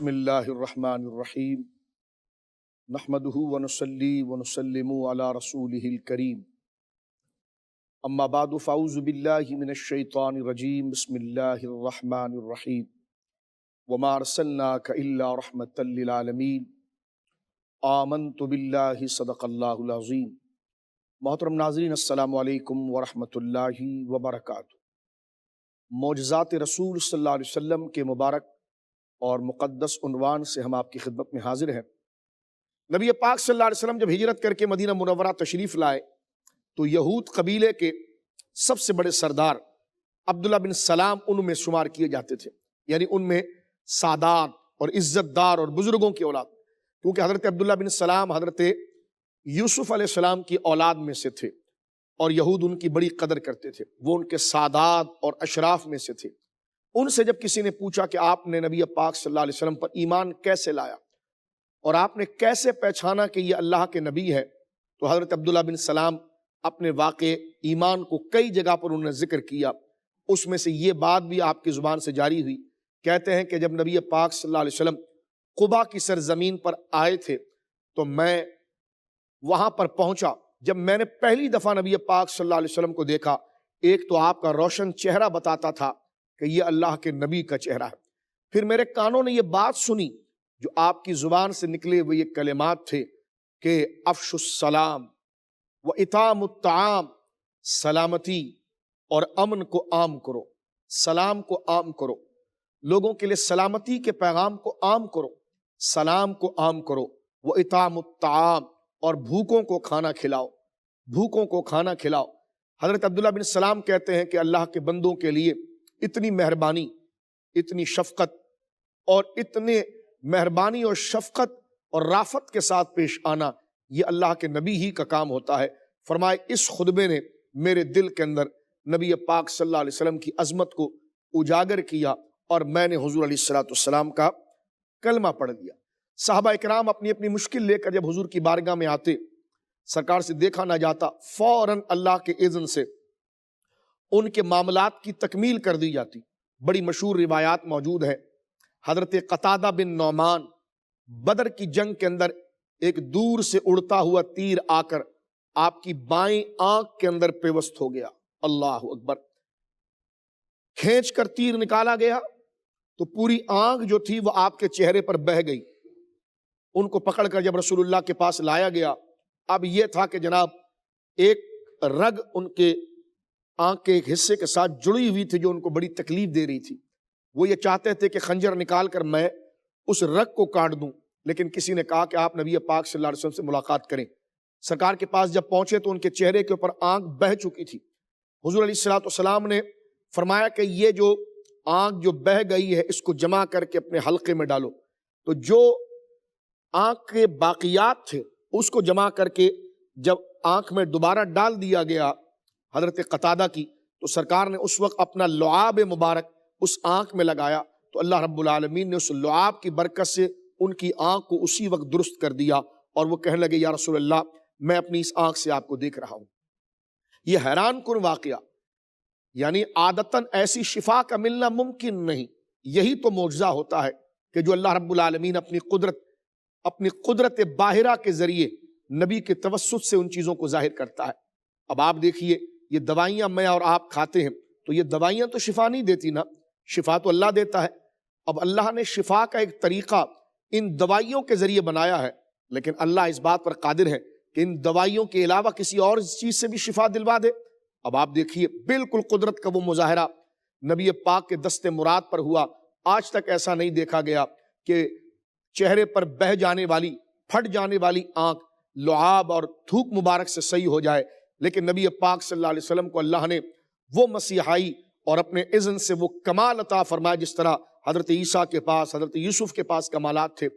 بسم اللہ الرحمن الرحیم نحمدہ ونصلی ونسلم علی رسولہ الکریم اما بعد فاعوذ باللہ من الشیطان الرجیم بسم اللہ الرحمن الرحیم وما ارسلناک الا رحمتا للعالمین آمنت باللہ صدق اللہ العظیم۔ محترم ناظرین، السلام علیکم ورحمۃ اللہ وبرکاتہ۔ معجزات رسول صلی اللہ علیہ وسلم کے مبارک اور مقدس عنوان سے ہم آپ کی خدمت میں حاضر ہیں۔ نبی پاک صلی اللہ علیہ وسلم جب ہجرت کر کے مدینہ منورہ تشریف لائے تو یہود قبیلے کے سب سے بڑے سردار عبداللہ بن سلام ان میں شمار کیے جاتے تھے، یعنی ان میں سادات اور عزت دار اور بزرگوں کی اولاد، کیونکہ حضرت عبداللہ بن سلام حضرت یوسف علیہ السلام کی اولاد میں سے تھے اور یہود ان کی بڑی قدر کرتے تھے، وہ ان کے سادات اور اشراف میں سے تھے۔ ان سے جب کسی نے پوچھا کہ آپ نے نبی پاک صلی اللہ علیہ وسلم پر ایمان کیسے لایا اور آپ نے کیسے پہچانا کہ یہ اللہ کے نبی ہے، تو حضرت عبداللہ بن سلام اپنے واقع ایمان کو کئی جگہ پر انہوں نے ذکر کیا۔ اس میں سے یہ بات بھی آپ کی زبان سے جاری ہوئی، کہتے ہیں کہ جب نبی پاک صلی اللہ علیہ وسلم قبا کی سرزمین پر آئے تھے تو میں وہاں پر پہنچا۔ جب میں نے پہلی دفعہ نبی پاک صلی اللہ علیہ وسلم کو دیکھا، ایک تو آپ کا روشن چہرہ بتاتا تھا کہ یہ اللہ کے نبی کا چہرہ ہے، پھر میرے کانوں نے یہ بات سنی جو آپ کی زبان سے نکلے ہوئے یہ کلمات تھے کہ افش السلام و اطعام الطعام، سلامتی اور امن کو عام کرو، سلام کو عام کرو، لوگوں کے لیے سلامتی کے پیغام کو عام کرو، سلام کو عام کرو، وہ اطعام الطعام اور بھوکوں کو کھانا کھلاؤ، بھوکوں کو کھانا کھلاؤ۔ حضرت عبداللہ بن سلام کہتے ہیں کہ اللہ کے بندوں کے لیے اتنی مہربانی، اتنی شفقت اور اتنے مہربانی اور شفقت اور رافت کے ساتھ پیش آنا یہ اللہ کے نبی ہی کا کام ہوتا ہے۔ فرمائے اس خطبے نے میرے دل کے اندر نبی پاک صلی اللہ علیہ وسلم کی عظمت کو اجاگر کیا اور میں نے حضور علیہ السلام کا کلمہ پڑھ لیا۔ صحابہ اکرام اپنی اپنی مشکل لے کر جب حضور کی بارگاہ میں آتے، سرکار سے دیکھا نہ جاتا، فوراً اللہ کے اذن سے ان کے معاملات کی تکمیل کر دی جاتی۔ بڑی مشہور روایات موجود ہیں۔ حضرت قتادہ بن نعمان بدر کی جنگ کے اندر ایک دور سے اڑتا ہوا تیر آ کر آپ کی بائیں آنکھ کے اندر پیوست ہو گیا۔ اللہ اکبر! کھینچ کر تیر نکالا گیا تو پوری آنکھ جو تھی وہ آپ کے چہرے پر بہہ گئی۔ ان کو پکڑ کر جب رسول اللہ کے پاس لایا گیا، اب یہ تھا کہ جناب ایک رگ ان کے آنکھ کے ایک حصے کے ساتھ جڑی ہوئی تھی جو ان کو بڑی تکلیف دے رہی تھی۔ وہ یہ چاہتے تھے کہ خنجر نکال کر میں اس رگ کو کاٹ دوں، لیکن کسی نے کہا کہ آپ نبی پاک صلی اللہ علیہ وسلم سے ملاقات کریں۔ سرکار کے پاس جب پہنچے تو ان کے چہرے کے اوپر آنکھ بہہ چکی تھی۔ حضور علیہ السلام نے فرمایا کہ یہ جو آنکھ جو بہہ گئی ہے اس کو جمع کر کے اپنے حلقے میں ڈالو۔ تو جو آنکھ کے باقیات تھے اس کو جمع کر کے جب آنکھ میں دوبارہ ڈال دیا گیا حضرت قتادہ کی، تو سرکار نے اس وقت اپنا لعاب مبارک اس آنکھ میں لگایا تو اللہ رب العالمین نے اس لعاب کی برکت سے ان کی آنکھ کو اسی وقت درست کر دیا اور وہ کہنے لگے یا رسول اللہ میں اپنی اس آنکھ سے آپ کو دیکھ رہا ہوں۔ یہ حیران کن واقعہ، یعنی عادتاً ایسی شفا کا ملنا ممکن نہیں۔ یہی تو معجزہ ہوتا ہے کہ جو اللہ رب العالمین اپنی قدرت باہرہ کے ذریعے نبی کے توسط سے ان چیزوں کو ظاہر کرتا ہے۔ اب آپ دیکھیے یہ دوائیاں میں اور آپ کھاتے ہیں تو یہ دوائیاں تو شفا نہیں دیتی نا، شفا تو اللہ دیتا ہے۔ اب اللہ نے شفا کا ایک طریقہ ان دوائیوں کے ذریعے بنایا ہے، لیکن اللہ اس بات پر قادر ہے کہ ان دوائیوں کے علاوہ کسی اور چیز سے بھی شفا دلوا دے۔ اب آپ دیکھیے بالکل قدرت کا وہ مظاہرہ نبی پاک کے دست مراد پر ہوا۔ آج تک ایسا نہیں دیکھا گیا کہ چہرے پر بہہ جانے والی، پھٹ جانے والی آنکھ لعاب اور تھوک مبارک سے صحیح ہو جائے، لیکن نبی پاک صلی اللہ علیہ وسلم کو اللہ نے وہ مسیحائی اور اپنے اذن سے وہ کمال عطا فرمایا جس طرح حضرت عیسیٰ کے پاس، حضرت یوسف کے پاس کمالات تھے۔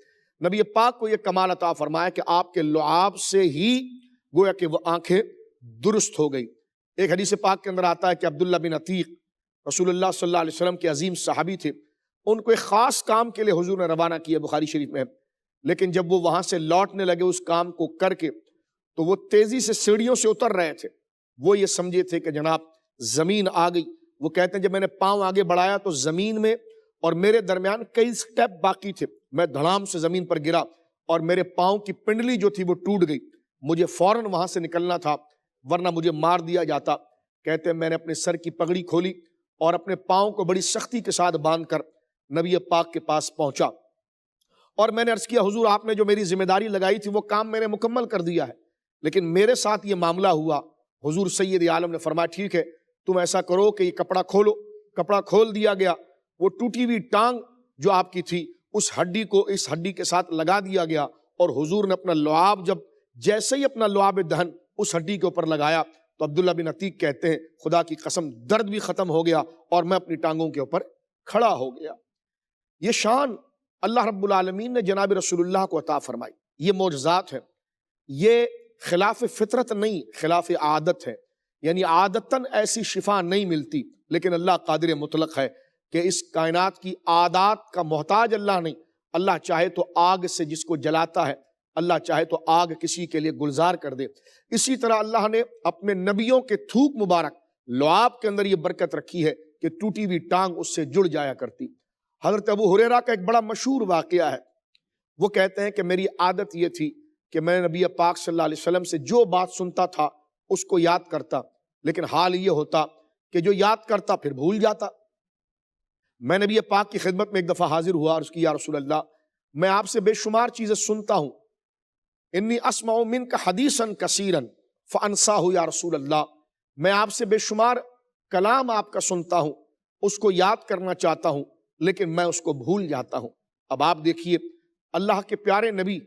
نبی پاک کو یہ کمال عطا فرمایا کہ آپ کے لعاب سے ہی گویا کہ وہ آنکھیں درست ہو گئی۔ ایک حدیث پاک کے اندر آتا ہے کہ عبداللہ بن عتیق رسول اللہ صلی اللہ علیہ وسلم کے عظیم صحابی تھے، ان کو ایک خاص کام کے لیے حضور نے روانہ کیا، بخاری شریف میں ہے، لیکن جب وہ وہاں سے لوٹنے لگے اس کام کو کر کے تو وہ تیزی سے سیڑھیوں سے اتر رہے تھے۔ وہ یہ سمجھے تھے کہ جناب زمین آ گئی۔ وہ کہتے ہیں جب میں نے پاؤں آگے بڑھایا تو زمین میں اور میرے درمیان کئی سٹیپ باقی تھے، میں دھڑام سے زمین پر گرا اور میرے پاؤں کی پنڈلی جو تھی وہ ٹوٹ گئی، مجھے فوراً وہاں سے نکلنا تھا ورنہ مجھے مار دیا جاتا۔ کہتے ہیں میں نے اپنے سر کی پگڑی کھولی اور اپنے پاؤں کو بڑی سختی کے ساتھ باندھ کر نبی پاک کے پاس پہنچا اور میں نے عرض کیا حضور آپ نے جو میری ذمہ داری لگائی تھی وہ کام میں نے مکمل کر دیا ہے، لیکن میرے ساتھ یہ معاملہ ہوا۔ حضور سید عالم نے فرمایا ٹھیک ہے تم ایسا کرو کہ یہ کپڑا کھولو۔ کپڑا کھول دیا گیا، وہ ٹوٹی ہوئی ٹانگ جو آپ کی تھی اس ہڈی کو اس ہڈی کے ساتھ لگا دیا گیا اور حضور نے اپنا لعاب جب جیسے ہی اپنا لعاب دہن اس ہڈی کے اوپر لگایا تو عبداللہ بن عتیق کہتے ہیں خدا کی قسم درد بھی ختم ہو گیا اور میں اپنی ٹانگوں کے اوپر کھڑا ہو گیا۔ یہ شان اللہ رب العالمین نے جناب رسول اللہ کو عطا فرمائی، یہ معجزات ہیں، یہ خلاف فطرت نہیں خلاف عادت ہے، یعنی عادتاً ایسی شفا نہیں ملتی، لیکن اللہ قادر مطلق ہے کہ اس کائنات کی عادات کا محتاج اللہ نہیں۔ اللہ چاہے تو آگ سے جس کو جلاتا ہے، اللہ چاہے تو آگ کسی کے لیے گلزار کر دے۔ اسی طرح اللہ نے اپنے نبیوں کے تھوک مبارک لعاب کے اندر یہ برکت رکھی ہے کہ ٹوٹی ہوئی ٹانگ اس سے جڑ جایا کرتی۔ حضرت ابو ہریرہ کا ایک بڑا مشہور واقعہ ہے، وہ کہتے ہیں کہ میری عادت یہ تھی کہ میں نبی پاک صلی اللہ علیہ وسلم سے جو بات سنتا تھا اس کو یاد کرتا، لیکن حال یہ ہوتا کہ جو یاد کرتا پھر بھول جاتا۔ میں نبی پاک کی خدمت میں ایک دفعہ حاضر ہوا اور اس کی یا رسول اللہ میں آپ سے بے شمار چیزیں سنتا ہوں، انی اسمع منک حدیثا کثیرا فانساہ یا رسول اللہ، میں آپ سے بے شمار کلام آپ کا سنتا ہوں، اس کو یاد کرنا چاہتا ہوں لیکن میں اس کو بھول جاتا ہوں۔ اب آپ دیکھیے اللہ کے پیارے نبی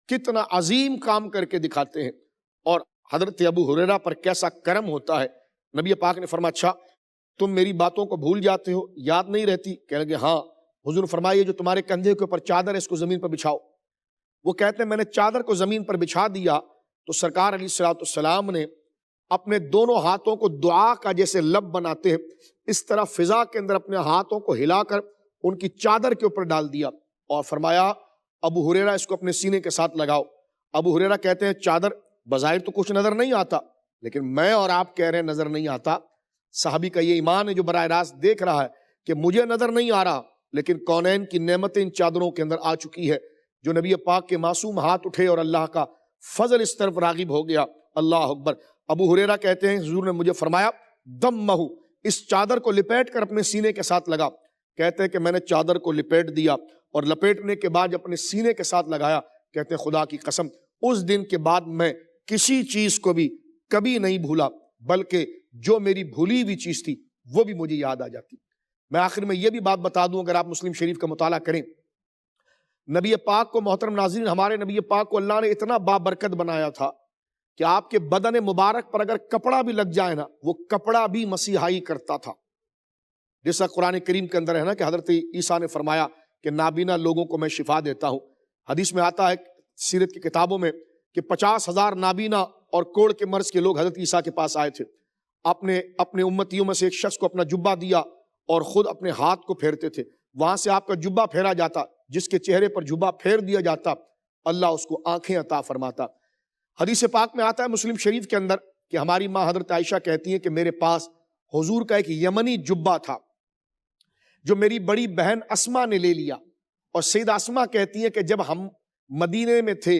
کتنا عظیم کام کر کے دکھاتے ہیں اور حضرت ابو ہریرہ پر کیسا کرم ہوتا ہے۔ نبی پاک نے فرمایا اچھا تم میری باتوں کو بھول جاتے ہو، یاد نہیں رہتی؟ کہنے لگے ہاں۔ حضور فرمائے جو تمہارے کندھے کے اوپر چادر ہے اس کو زمین پر بچھاؤ۔ وہ کہتے ہیں میں نے چادر کو زمین پر بچھا دیا تو سرکار علیہ الصلوۃ والسلام نے اپنے دونوں ہاتھوں کو دعا کا جیسے لب بناتے ہیں اس طرح فضا کے اندر اپنے ہاتھوں کو ہلا کر ان کی چادر کے اوپر ڈال دیا اور فرمایا ابو ہریرہ اس کو اپنے سینے کے ساتھ لگاؤ۔ ابو ہریرہ کہتے ہیں چادر بظاہر تو کچھ نظر نہیں آتا، لیکن میں اور آپ کہہ رہے ہیں نظر نہیں آتا۔ صحابی کا یہ ایمان ہے جو براہ راست دیکھ رہا ہے کہ مجھے نظر نہیں آ رہا لیکن کونین کی نعمتیں ان چادروں کے اندر آ چکی ہے، جو نبی پاک کے معصوم ہاتھ اٹھے اور اللہ کا فضل اس طرف راغب ہو گیا۔ اللہ اکبر۔ ابو ہریرہ کہتے ہیں حضور نے مجھے فرمایا دمہ، اس چادر کو لپیٹ کر اپنے سینے کے ساتھ لگا۔ کہتے ہیں کہ میں نے چادر کو لپیٹ دیا اور لپیٹنے کے بعد اپنے سینے کے ساتھ لگایا۔ کہتے ہیں خدا کی قسم اس دن کے بعد میں کسی چیز کو بھی کبھی نہیں بھولا، بلکہ جو میری بھولی ہوئی چیز تھی وہ بھی مجھے یاد آ جاتی۔ میں آخر میں یہ بھی بات بتا دوں، اگر آپ مسلم شریف کا مطالعہ کریں، نبی پاک کو محترم ناظرین، ہمارے نبی پاک کو اللہ نے اتنا بابرکت بنایا تھا کہ آپ کے بدن مبارک پر اگر کپڑا بھی لگ جائے نا وہ کپڑا بھی مسیحائی کرتا تھا۔ جیسا قرآن کریم کے اندر ہے نا کہ حضرت عیسیٰ نے فرمایا کہ نابینا لوگوں کو میں شفا دیتا ہوں۔ حدیث میں آتا ہے سیرت کی کتابوں میں کہ 50,000 نابینا اور کوڑ کے مرض کے لوگ حضرت عیسیٰ کے پاس آئے تھے۔ اپنے امتیوں میں سے ایک شخص کو اپنا جبہ دیا اور خود اپنے ہاتھ کو پھیرتے تھے، وہاں سے آپ کا جبہ پھیرا جاتا، جس کے چہرے پر جبہ پھیر دیا جاتا اللہ اس کو آنکھیں عطا فرماتا۔ حدیث پاک میں آتا ہے مسلم شریف کے اندر کہ ہماری ماں حضرت عائشہ کہتی ہیں کہ میرے پاس حضور کا ایک یمنی جبہ تھا جو میری بڑی بہن اسما نے لے لیا، اور سیدہ اسما کہتی ہیں کہ جب ہم مدینے میں تھے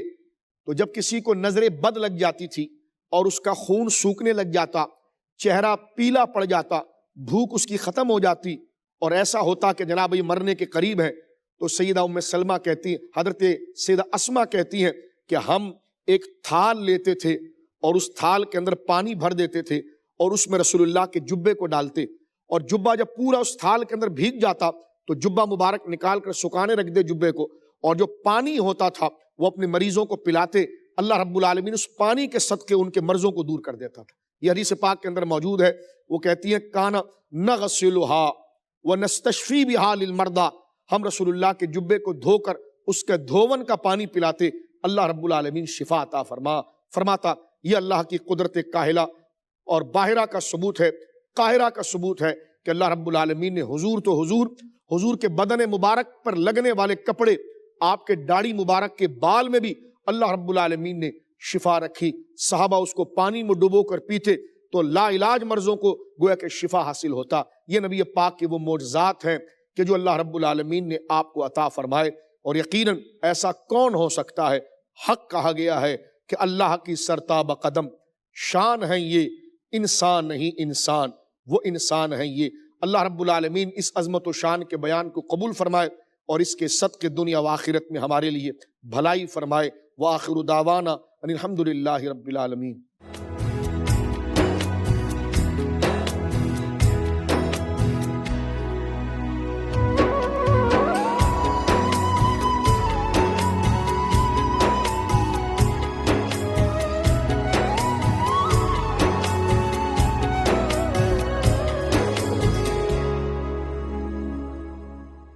تو جب کسی کو نظر بد لگ جاتی تھی اور اس کا خون سوکنے لگ جاتا، چہرہ پیلا پڑ جاتا، بھوک اس کی ختم ہو جاتی اور ایسا ہوتا کہ جناب یہ مرنے کے قریب ہے، تو سیدہ ام سلمہ کہتی ہیں، حضرت سیدہ اسما کہتی ہیں کہ ہم ایک تھال لیتے تھے اور اس تھال کے اندر پانی بھر دیتے تھے اور اس میں رسول اللہ کے جبے کو ڈالتے، اور جبہ جب پورا اس تھال کے اندر بھیگ جاتا تو جبہ مبارک نکال کر سکانے رکھ دے جبے کو، اور جو پانی ہوتا تھا وہ اپنے مریضوں کو پلاتے، اللہ رب العالمین اس پانی کے صدقے ان کے مرضوں کو دور کر دیتا تھا۔ یہ حدیث پاک کے اندر موجود ہے۔ وہ کہتی ہیں کانا نغسلھا ونستشفی بھا للمرضی، ہم رسول اللہ کے جبے کو دھو کر اس کے دھون کا پانی پلاتے، اللہ رب العالمین شفا عطا فرماتا۔ یہ اللہ کی قدرت کاہلہ اور باہرہ کا ثبوت ہے، قاہرہ کا ثبوت ہے کہ اللہ رب العالمین نے حضور کے بدن مبارک پر لگنے والے کپڑے، آپ کے داڑھی مبارک کے بال میں بھی اللہ رب العالمین نے شفا رکھی۔ صحابہ اس کو پانی میں ڈبو کر پیتے تو لا علاج مرضوں کو گویا کہ شفا حاصل ہوتا۔ یہ نبی پاک کے وہ معجزات ہیں کہ جو اللہ رب العالمین نے آپ کو عطا فرمائے، اور یقیناً ایسا کون ہو سکتا ہے؟ حق کہا گیا ہے کہ اللہ کی سرتاب قدم شان ہے یہ، انسان نہیں انسان، وہ انسان ہیں یہ۔ اللہ رب العالمین اس عظمت و شان کے بیان کو قبول فرمائے اور اس کے صدقے دنیا و آخرت میں ہمارے لیے بھلائی فرمائے۔ وآخر دعوانا ان الحمد للہ رب العالمین۔